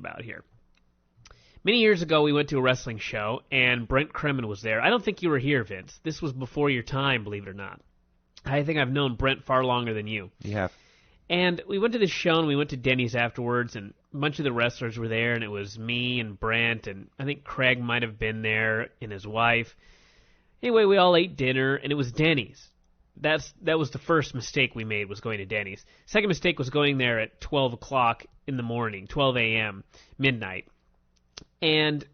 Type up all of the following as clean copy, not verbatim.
about here. Many years ago, we went to a wrestling show, and Brent Kremen was there. I don't think you were here, Vince. This was before your time, believe it or not. I think I've known Brent far longer than you. You have. And we went to this show, and we went to Denny's afterwards, and a bunch of the wrestlers were there, and it was me and Brent, and I think Craig might have been there, and his wife. Anyway, we all ate dinner, and it was Denny's. That was the first mistake we made, was going to Denny's. Second mistake was going there at 12 o'clock in the morning, 12 a.m., midnight. And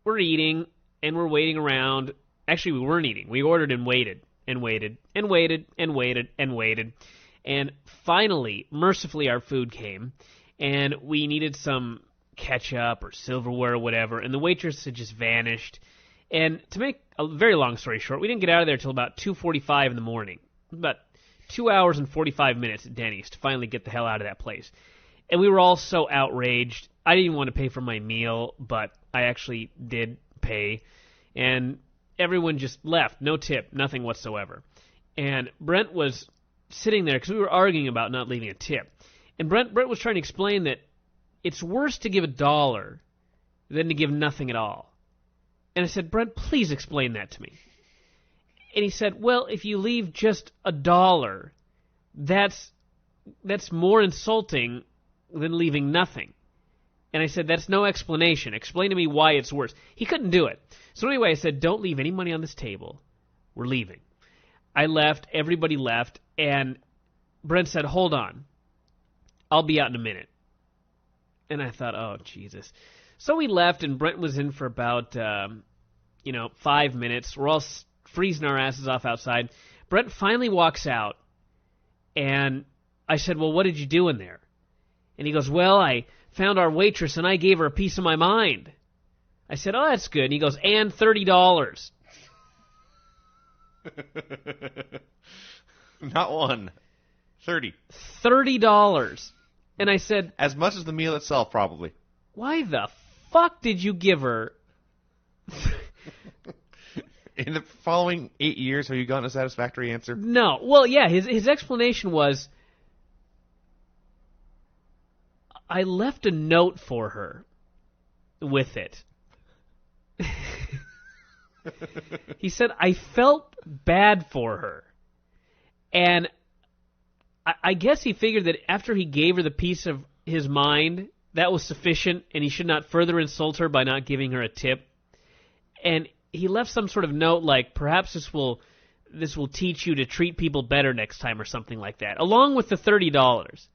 we're eating, and we're waiting around. Actually, we weren't eating. We ordered and waited, and waited, and waited, and waited, and waited. And finally, mercifully, our food came, and we needed some ketchup or silverware or whatever, and the waitress had just vanished. And to make a very long story short, we didn't get out of there till about 2:45 in the morning. About 2 hours and 45 minutes at Denny's to finally get the hell out of that place. And we were all so outraged. I didn't even want to pay for my meal, but I actually did pay. And everyone just left. No tip, nothing whatsoever. And Brent was sitting there because we were arguing about not leaving a tip. And Brent was trying to explain that it's worse to give $1 than to give nothing at all. And I said, Brent, please explain that to me. And he said, well, if you leave just $1, that's more insulting than leaving nothing. And I said, that's no explanation. Explain to me why it's worse. He couldn't do it. So anyway, I said, don't leave any money on this table. We're leaving. I left. Everybody left. And Brent said, hold on. I'll be out in a minute. And I thought, oh, Jesus. So we left, and Brent was in for about, 5 minutes. We're all freezing our asses off outside. Brent finally walks out, and I said, well, what did you do in there? And he goes, well, I found our waitress, and I gave her a piece of my mind. I said, oh, that's good. And he goes, and $30. Not one. 30. $30. And I said, as much as the meal itself, probably. Why the fuck did you give her? In the following 8 years, have you gotten a satisfactory answer? No. Well, yeah, his explanation was, I left a note for her with it. He said, I felt bad for her. And I guess he figured that after he gave her the piece of his mind, that was sufficient, and he should not further insult her by not giving her a tip. And he left some sort of note like, perhaps this will teach you to treat people better next time or something like that, along with the $30.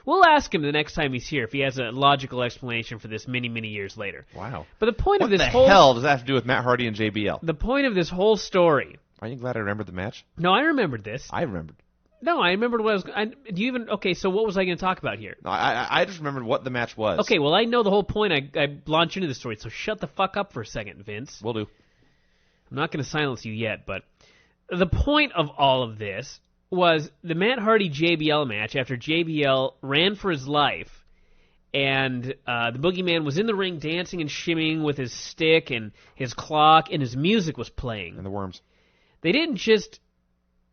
We'll ask him the next time he's here if he has a logical explanation for this many, many years later. Wow. But the point of this What the hell does that have to do with Matt Hardy and JBL? The point of this whole story... Are you glad I remembered the match? No, I remembered this. I remembered. No, I remembered what I was... do you even... Okay, so what was I going to talk about here? No, I just remembered what the match was. Okay, well, I know the whole point. I launch into the story, so shut the fuck up for a second, Vince. Will do. I'm not going to silence you yet, but the point of all of this was the Matt Hardy-JBL match after JBL ran for his life, and the Boogeyman was in the ring dancing and shimmying with his stick and his clock, and his music was playing. And the worms. They didn't just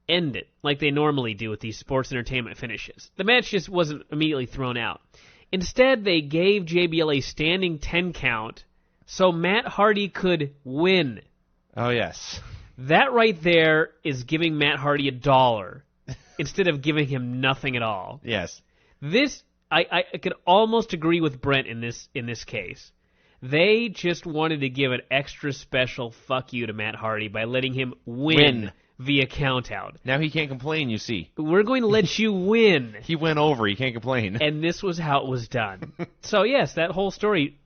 end it like they normally do with these sports entertainment finishes. The match just wasn't immediately thrown out. Instead, they gave JBL a standing 10 count so Matt Hardy could win. Oh, yes. That right there is giving Matt Hardy $1 instead of giving him nothing at all. Yes. This, I could almost agree with Brent in this case. They just wanted to give an extra special fuck you to Matt Hardy by letting him win. Via count-out. Now he can't complain, you see. We're going to let you win. He went over. He can't complain. And this was how it was done. So, yes, that whole story,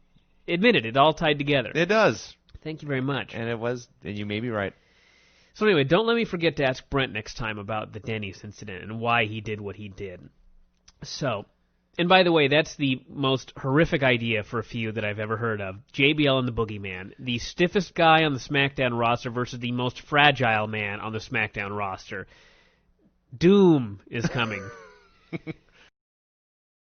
admitted, it all tied together. It does. Thank you very much. And you may be right. So anyway, don't let me forget to ask Brent next time about the Denny's incident and why he did what he did. So, and by the way, that's the most horrific idea for a feud that I've ever heard of. JBL and the Boogeyman. The stiffest guy on the SmackDown roster versus the most fragile man on the SmackDown roster. Doom is coming.